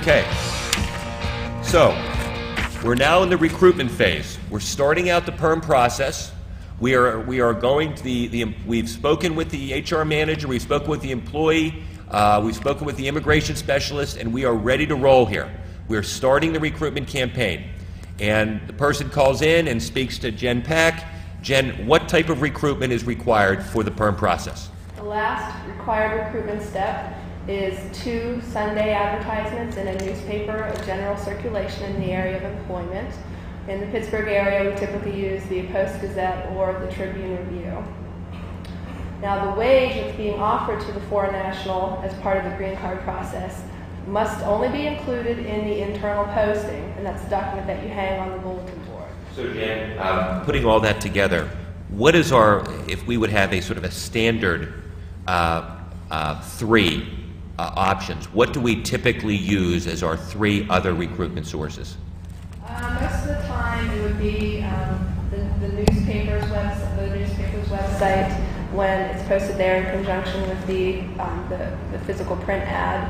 Okay, so we're now in the recruitment phase. We're starting out the PERM process. We are going to we've spoken with the HR manager, we've spoken with the employee, we've spoken with the immigration specialist, and we are ready to roll here. We're starting the recruitment campaign. And the person calls in and speaks to Jen Pack. Jen, what type of recruitment is required for the PERM process? The last required recruitment step is 2 Sunday advertisements in a newspaper of general circulation in the area of employment. In the Pittsburgh area, we typically use the Post-Gazette or the Tribune Review. Now, the wage that's being offered to the foreign national as part of the green card process must only be included in the internal posting, and that's the document that you hang on the bulletin board. So, Jen, putting all that together, what is if we would have a sort of a standard 3 options, what do we typically use as our 3 other recruitment sources? Most of the time it would be the newspaper's website when it's posted there in conjunction with the physical print ad,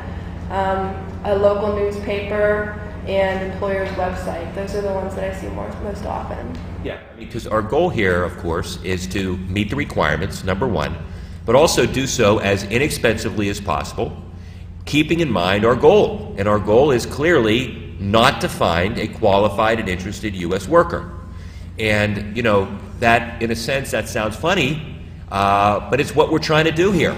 a local newspaper, and employer's website. Those are the ones that I see most often. Yeah, because our goal here, of course, is to meet the requirements, number 1, but also do so as inexpensively as possible, keeping in mind our goal. And our goal is clearly not to find a qualified and interested U.S. worker. And, you know, that, in a sense, that sounds funny, but it's what we're trying to do here.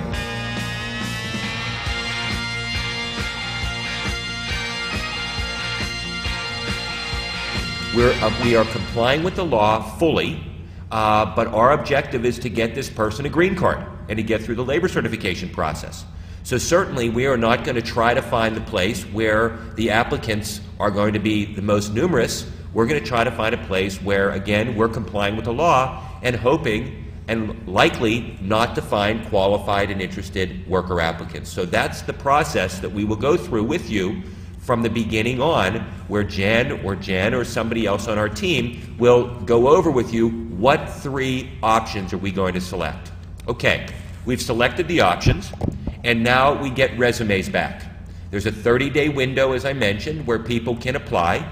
We are complying with the law fully, but our objective is to get this person a green card and to get through the labor certification process. So certainly we are not going to try to find the place where the applicants are going to be the most numerous. We're going to try to find a place where, again, we're complying with the law and hoping and likely not to find qualified and interested worker applicants. So that's the process that we will go through with you from the beginning on, where Jen or somebody else on our team will go over with you what 3 options are we going to select. Okay, we've selected the options, and now we get resumes back. There's a 30-day window, as I mentioned, where people can apply,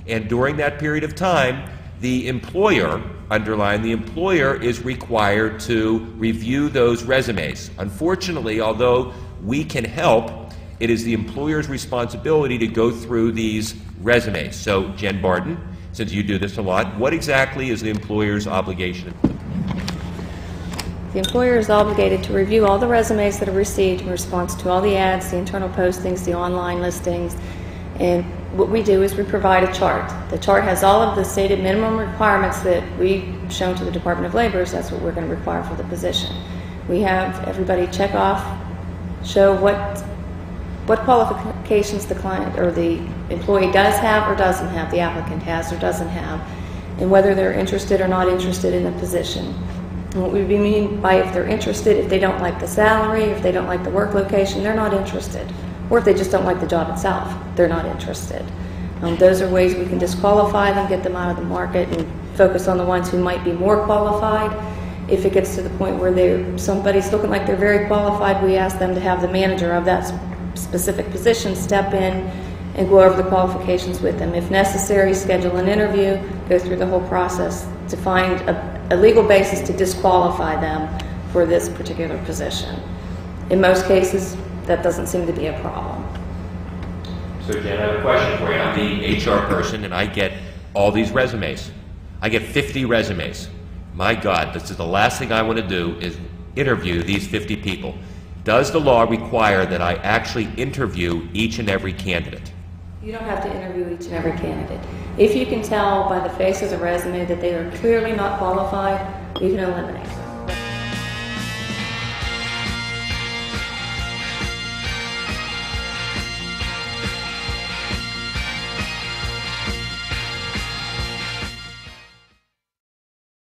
and during that period of time, the employer, underline the employer, is required to review those resumes. Unfortunately, although we can help, it is the employer's responsibility to go through these resumes. So, Jen Barton, since you do this a lot, what exactly is the employer's obligation? The employer is obligated to review all the resumes that are received in response to all the ads, the internal postings, the online listings, and what we do is we provide a chart. The chart has all of the stated minimum requirements that we've shown to the Department of Labor, so that's what we're going to require for the position. We have everybody check off, show what qualifications the client or the employee does have or doesn't have, the applicant has or doesn't have, and whether they're interested or not interested in the position. And what we mean by if they're interested, if they don't like the salary, if they don't like the work location, they're not interested. Or if they just don't like the job itself, they're not interested. Those are ways we can disqualify them, get them out of the market, and focus on the ones who might be more qualified. If it gets to the point where somebody's looking like they're very qualified, we ask them to have the manager of that specific position step in and go over the qualifications with them. If necessary, schedule an interview, go through the whole process to find a legal basis to disqualify them for this particular position. In most cases, that doesn't seem to be a problem. So Jen, I have a question for you. I'm the HR person and I get all these resumes. I get 50 resumes. My God, this is the last thing I want to do is interview these 50 people. Does the law require that I actually interview each and every candidate? You don't have to interview each and every candidate. If you can tell by the face of the resume that they are clearly not qualified, you can eliminate them.